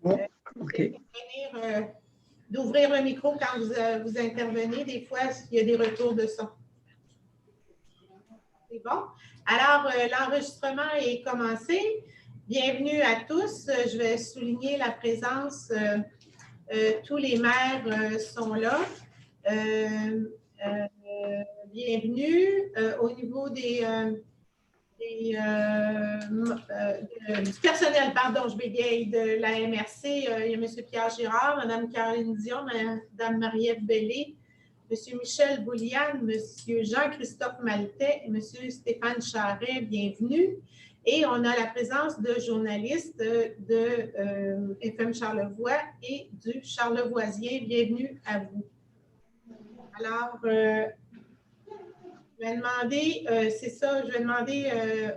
Oh, OK. D'ouvrir le micro quand vous intervenez. Des fois, il y a des retours de son. C'est bon? Alors, l'enregistrement est commencé. Bienvenue à tous. Je vais souligner la présence. Tous les maires sont là. Bienvenue. Au niveau du personnel, pardon, je bégaye, de la MRC, il y a M. Pierre Girard, Mme Caroline Dion, Mme Marie-Ève Bellé, M. Michel Bouliane, M. Jean-Christophe Maltais et M. Stéphane Charret, bienvenue. Et on a la présence de journalistes de FM Charlevoix et du Charlevoisien. Bienvenue à vous. Alors, je vais demander, c'est ça, je vais demander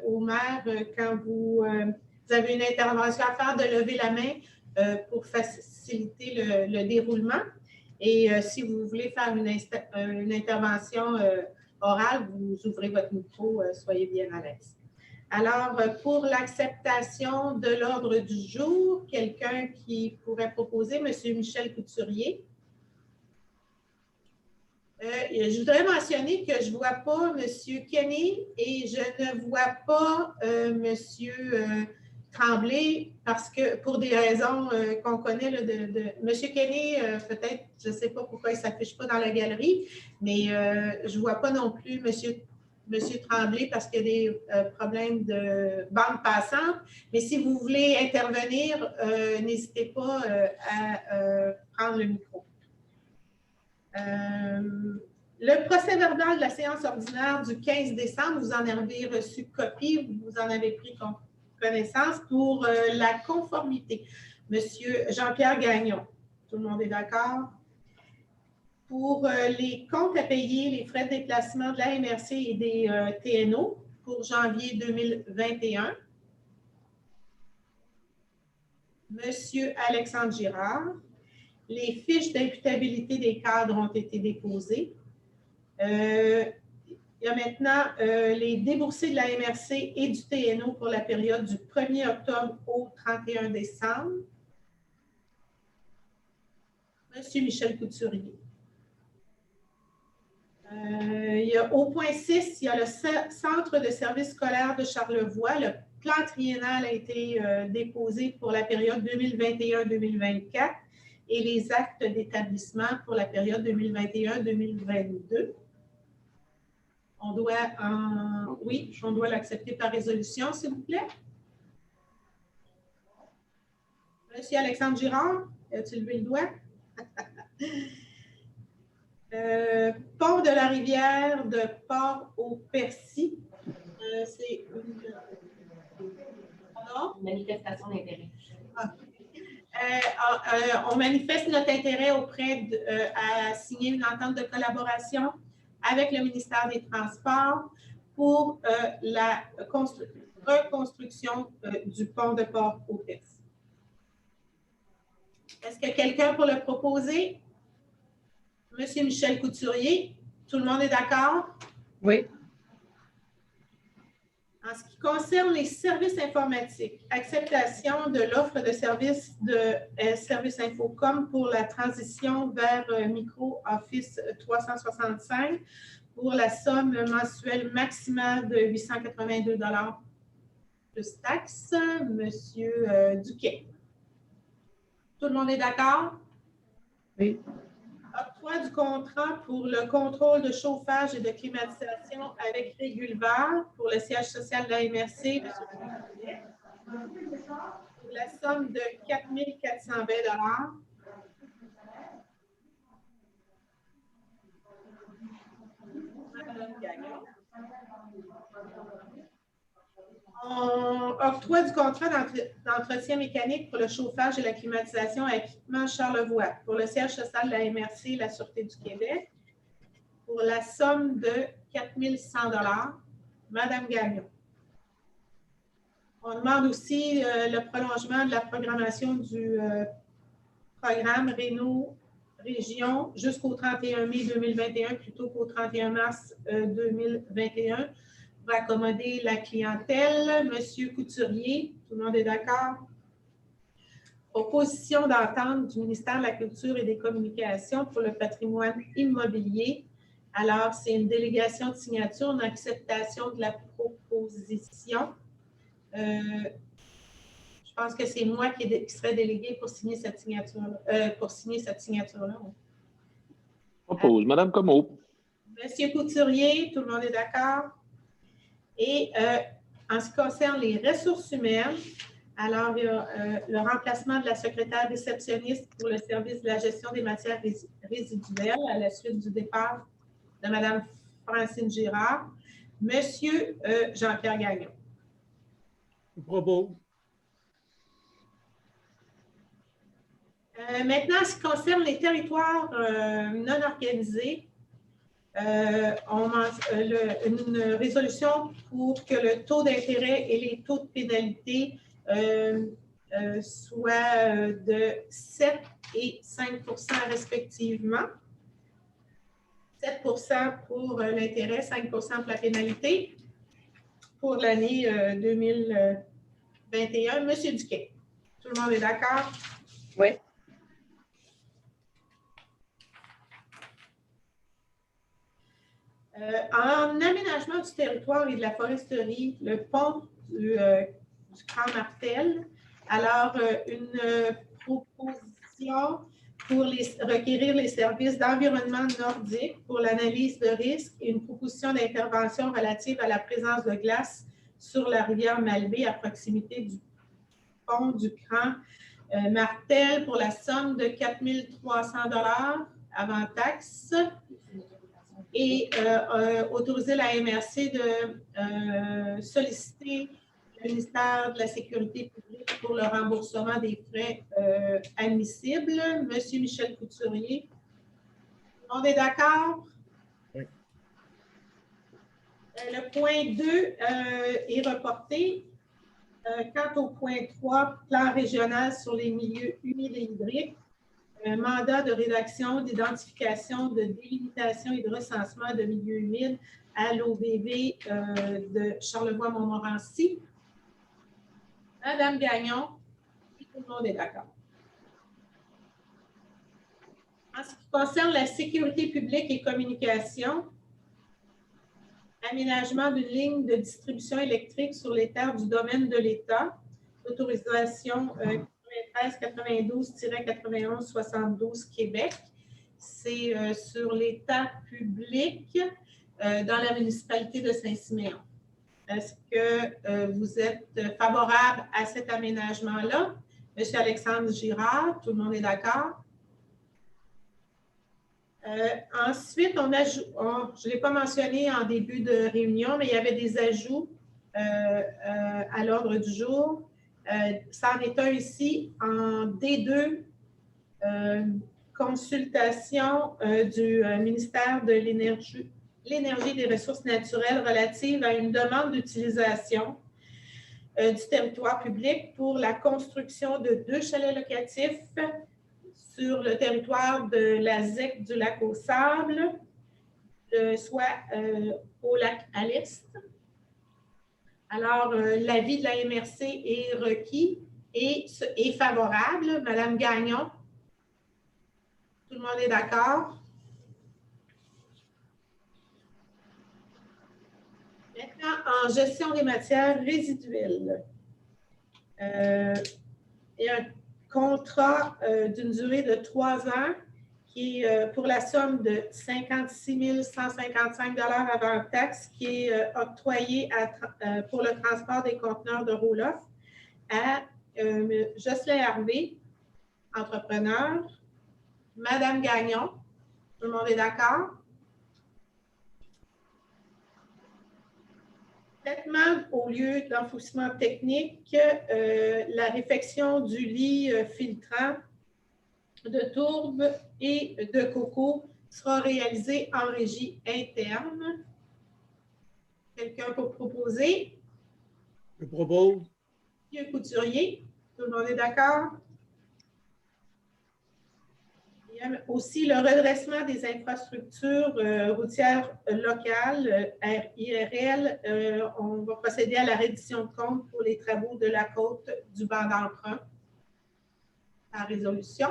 au maire, quand vous avez une intervention à faire, de lever la main pour faciliter le déroulement. Et si vous voulez faire une intervention orale, vous ouvrez votre micro, soyez bien à l'aise. Alors, pour l'acceptation de l'ordre du jour, quelqu'un qui pourrait proposer, M. Michel Couturier. Je voudrais mentionner que je ne vois pas M. Kenny et je ne vois pas M. Tremblay parce que, pour des raisons qu'on connaît, là, M. Kenny, peut-être, je ne sais pas pourquoi il ne s'affiche pas dans la galerie, mais je ne vois pas non plus M. Tremblay parce qu'il y a des problèmes de bande passante. Mais si vous voulez intervenir, n'hésitez pas à prendre le micro. Le procès-verbal de la séance ordinaire du 15 décembre, vous en avez reçu copie, vous en avez pris connaissance pour la conformité. Monsieur Jean-Pierre Gagnon, tout le monde est d'accord? Pour les comptes à payer, les frais de déplacement de la MRC et des TNO pour janvier 2021. Monsieur Alexandre Girard. Les fiches d'imputabilité des cadres ont été déposées. Il y a maintenant les déboursés de la MRC et du TNO pour la période du 1er octobre au 31 décembre. Monsieur Michel Couturier. Il y a, au point 6, il y a le Centre de services scolaires de Charlevoix. Le plan triennal a été déposé pour la période 2021-2024 et les actes d'établissement pour la période 2021-2022. On doit, oui, on doit l'accepter par résolution, s'il vous plaît. Monsieur Alexandre Girard, as-tu levé le doigt? Pont de la rivière de Port-au-Percy. C'est une manifestation d'intérêt. On manifeste notre intérêt auprès à signer une entente de collaboration avec le ministère des Transports pour la reconstruction du pont de Port-au-Percy. Est-ce que quelqu'un pour le proposer? Monsieur Michel Couturier, tout le monde est d'accord? Oui. En ce qui concerne les services informatiques, acceptation de l'offre de services de Service Infocom pour la transition vers Micro Office 365 pour la somme mensuelle maximale de 882 $ plus taxes. Monsieur Duquet. Tout le monde est d'accord? Oui. Octroi du contrat pour le contrôle de chauffage et de climatisation avec Régulvar pour le siège social de la MRC, pour la somme de 4 420 $. Octroi du contrat d'entretien mécanique pour le chauffage et la climatisation à équipement Charlevoix pour le siège social de la MRC, la Sûreté du Québec, pour la somme de 4 100 $. Madame Gagnon. On demande aussi le prolongement de la programmation du programme Réno Région jusqu'au 31 mai 2021 plutôt qu'au 31 mars 2021 pour accommoder la clientèle. Monsieur Couturier, tout le monde est d'accord? Opposition d'entente du ministère de la Culture et des Communications pour le patrimoine immobilier. Alors, c'est une délégation de signature en acceptation de la proposition. Je pense que c'est moi qui serais déléguée pour signer cette signature-là. Propose. Madame Comeau. Monsieur Couturier, tout le monde est d'accord? Et en ce qui concerne les ressources humaines, alors il y a le remplacement de la secrétaire réceptionniste pour le service de la gestion des matières résiduelles à la suite du départ de Mme Francine Girard. Monsieur Jean-Pierre Gagnon. Je propose. Maintenant, en ce qui concerne les territoires non organisés, une résolution pour que le taux d'intérêt et les taux de pénalité soient de 7 et 5 respectivement. 7 pour l'intérêt, 5 pour la pénalité pour l'année 2021. Monsieur Duquet, tout le monde est d'accord? Oui. En aménagement du territoire et de la foresterie, le pont du Grand Martel, alors une proposition pour requérir les services d'environnement nordique pour l'analyse de risque et une proposition d'intervention relative à la présence de glace sur la rivière Malbaie à proximité du pont du Grand Martel pour la somme de 4 300 $ avant taxe. Et autoriser la MRC de solliciter le ministère de la Sécurité publique pour le remboursement des frais admissibles. Monsieur Michel Couturier, on est d'accord? Oui. Le point 2 est reporté. Quant au point 3, plan régional sur les milieux humides et hydriques, un mandat de rédaction, d'identification, de délimitation et de recensement de milieux humides à l'OVV de Charlevoix-Montmorency. Madame Gagnon, tout le monde est d'accord. En ce qui concerne la sécurité publique et communication, aménagement d'une ligne de distribution électrique sur les terres du domaine de l'État, autorisation 93-92-91-72 Québec. C'est sur l'état public dans la municipalité de Saint-Siméon. Est-ce que vous êtes favorable à cet aménagement-là? Monsieur Alexandre Girard, tout le monde est d'accord? Ensuite, je ne l'ai pas mentionné en début de réunion, mais il y avait des ajouts à l'ordre du jour. Ça en est un ici en D2, consultation du ministère de l'Énergie et des Ressources naturelles relative à une demande d'utilisation du territoire public pour la construction de 2 chalets locatifs sur le territoire de la ZEC du Lac-aux-Sables, soit au lac à l'est. Alors, l'avis de la MRC est requis et est favorable. Madame Gagnon, tout le monde est d'accord? Maintenant, en gestion des matières résiduelles, il y a un contrat d'une durée de 3 ans qui est pour la somme de 56 155 $ avant taxe, qui est octroyé pour le transport des conteneurs de roll-off à Jocelyn Harvey, entrepreneur. Madame Gagnon, tout le monde est d'accord? Traitement au lieu d'enfouissement technique, la réfection du lit filtrant de tourbe et de coco sera réalisée en régie interne. Quelqu'un pour proposer? Je propose. Monsieur Couturier, tout le monde est d'accord? Il y a aussi le redressement des infrastructures routières locales, IRL. On va procéder à la reddition de compte pour les travaux de la côte du banc d'emprunt. par résolution.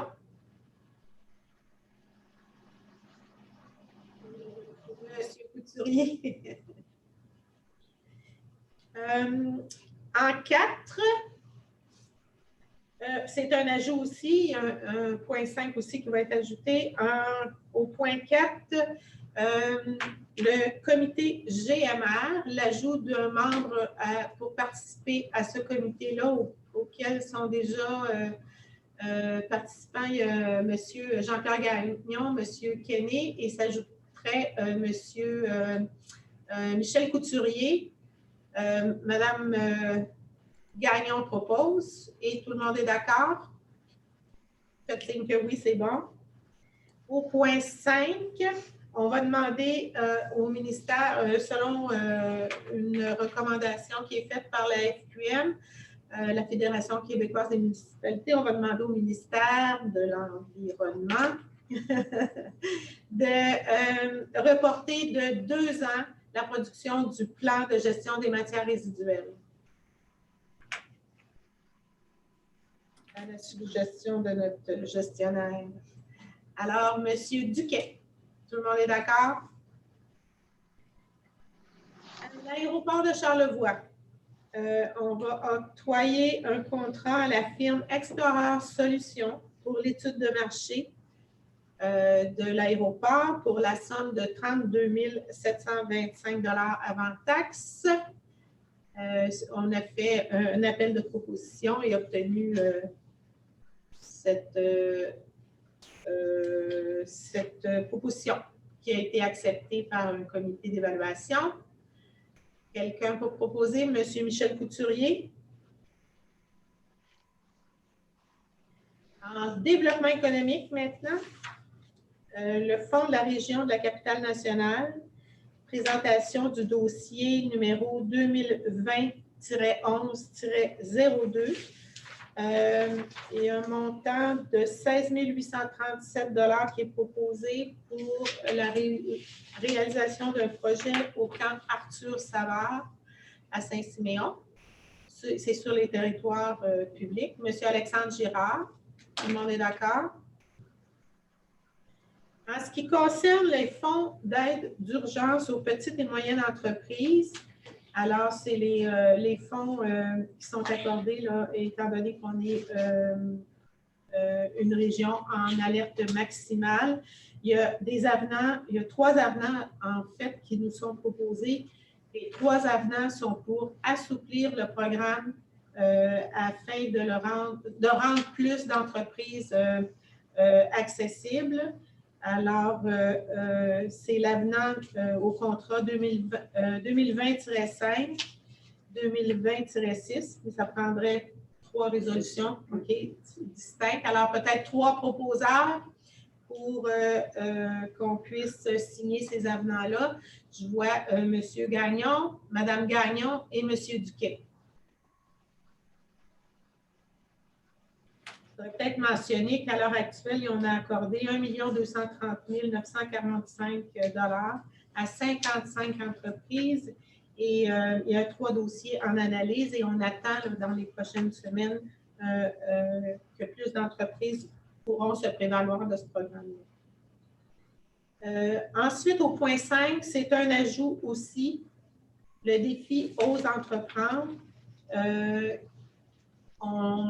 Monsieur Couturier. En 4, c'est un ajout aussi, il y a un point 5 aussi qui va être ajouté. Au point 4, le comité GMR, l'ajout d'un membre pour participer à ce comité-là auquel sont déjà participants, il y a M. Jean-Pierre Gagnon, M. Kenney et s'ajouterait M. Michel Couturier. Mme Gagnon propose et tout le monde est d'accord? Faites signe que oui, c'est bon. Au point 5, on va demander au ministère, selon une recommandation qui est faite par la FQM, la Fédération québécoise des municipalités, on va demander au ministère de l'Environnement de reporter de 2 ans la production du plan de gestion des matières résiduelles. À la suggestion de notre gestionnaire. Alors, M. Duquet, tout le monde est d'accord? À l'aéroport de Charlevoix, on va octroyer un contrat à la firme Explorer Solutions pour l'étude de marché de l'aéroport pour la somme de 32 725 $ avant taxe. On a fait un appel de proposition et obtenu cette proposition qui a été acceptée par un comité d'évaluation. Quelqu'un peut proposer? M. Michel Couturier. En développement économique maintenant, le Fonds de la région de la capitale nationale, présentation du dossier numéro 2020-11-02. Il y a un montant de 16 837 $ qui est proposé pour la réalisation d'un projet au camp Arthur Savard à Saint-Siméon. C'est sur les territoires publics. Monsieur Alexandre Girard, tout le monde est d'accord? En ce qui concerne les fonds d'aide d'urgence aux petites et moyennes entreprises, alors c'est les fonds qui sont accordés, là, étant donné qu'on est une région en alerte maximale. Il y a des avenants, il y a 3 avenants en fait qui nous sont proposés. Les 3 avenants sont pour assouplir le programme afin de rendre plus d'entreprises accessibles. Alors, c'est l'avenant au contrat 2020-5, 2020-6, mais ça prendrait 3 résolutions distinctes. Alors, peut-être 3 proposeurs pour qu'on puisse signer ces avenants-là. Je vois M. Gagnon, Mme Gagnon et M. Duquet. Je voudrais peut-être mentionner qu'à l'heure actuelle, on a accordé 1 230 945 $ à 55 entreprises et il y a 3 dossiers en analyse et on attend là, dans les prochaines semaines que plus d'entreprises pourront se prévaloir de ce programme-là. Ensuite, au point 5, c'est un ajout aussi, le défi Ose entreprendre.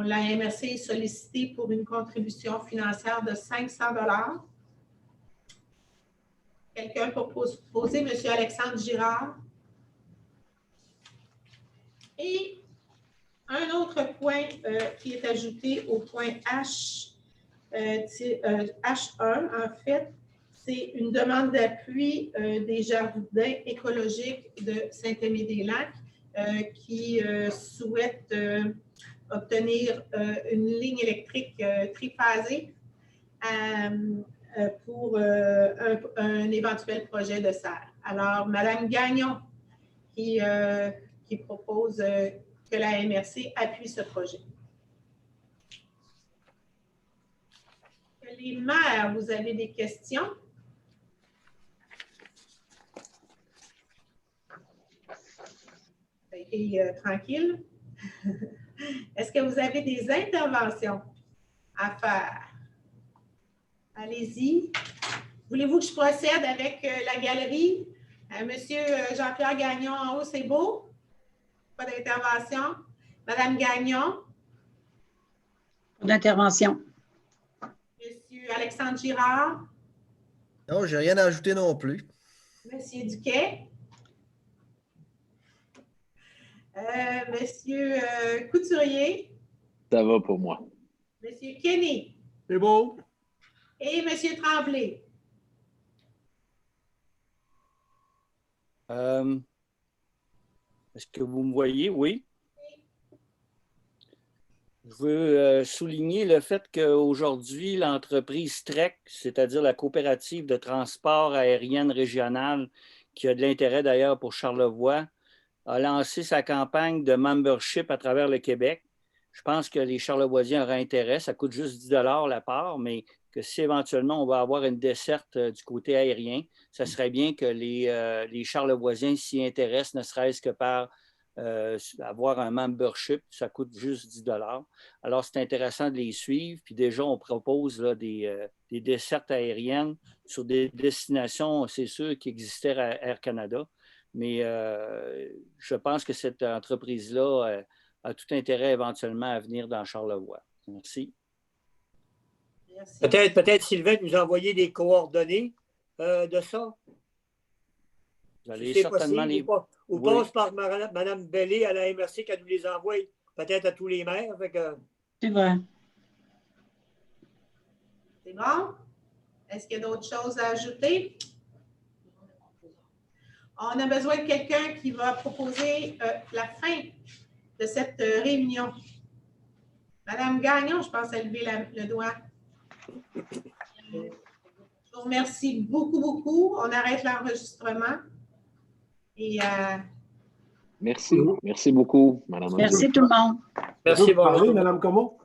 La MRC est sollicitée pour une contribution financière de 500 $. Quelqu'un pour poser? M. Alexandre Girard. Et un autre point qui est ajouté au point H1, en fait, c'est une demande d'appui des jardins écologiques de Saint-Aimé-des-Lacs qui souhaitent obtenir une ligne électrique triphasée pour un éventuel projet de serre. Alors, Mme Gagnon qui propose que la MRC appuie ce projet. Les maires, vous avez des questions? Et tranquille. Est-ce que vous avez des interventions? à faire. Allez-y. Voulez-vous que je procède avec la galerie? Monsieur Jean-Pierre Gagnon en haut, c'est beau? Pas d'intervention. Madame Gagnon? Pas d'intervention. Monsieur Alexandre Girard? Non, j'ai rien à ajouter non plus. Monsieur Duquet? Monsieur Couturier? Ça va pour moi. Monsieur Kenny? C'est beau. Et Monsieur Tremblay? Est-ce que vous me voyez? Oui. Je veux souligner le fait qu'aujourd'hui, l'entreprise TREC, c'est-à-dire la coopérative de transport aérienne régionale, qui a de l'intérêt d'ailleurs pour Charlevoix, a lancé sa campagne de membership à travers le Québec. Je pense que les Charlevoisiens auraient intérêt. Ça coûte juste 10 $ la part, mais que si éventuellement on va avoir une desserte du côté aérien, ça serait bien que les Charlevoisiens s'y intéressent, ne serait-ce que par avoir un membership. Ça coûte juste 10 $. Alors, c'est intéressant de les suivre. Puis déjà, on propose là, des dessertes aériennes sur des destinations, c'est sûr, qui existaient à Air Canada. Mais je pense que cette entreprise-là a tout intérêt éventuellement à venir dans Charlevoix. Merci. Merci. Peut-être Sylvain nous a envoyé des coordonnées de ça. Vous allez Si c'est certainement possible, ou Oui. passe par Mme Bellé à la MRC qu'elle nous les envoie, peut-être à tous les maires. Fait que... C'est vrai. C'est bon? Est-ce qu'il y a d'autres choses à ajouter? On a besoin de quelqu'un qui va proposer la fin de cette réunion. Madame Gagnon, je pense à lever le doigt. Je vous remercie beaucoup, beaucoup. On arrête l'enregistrement. Et Merci. Merci beaucoup, Madame. Merci tout le monde. Merci, Parler, bonjour. Mme Como?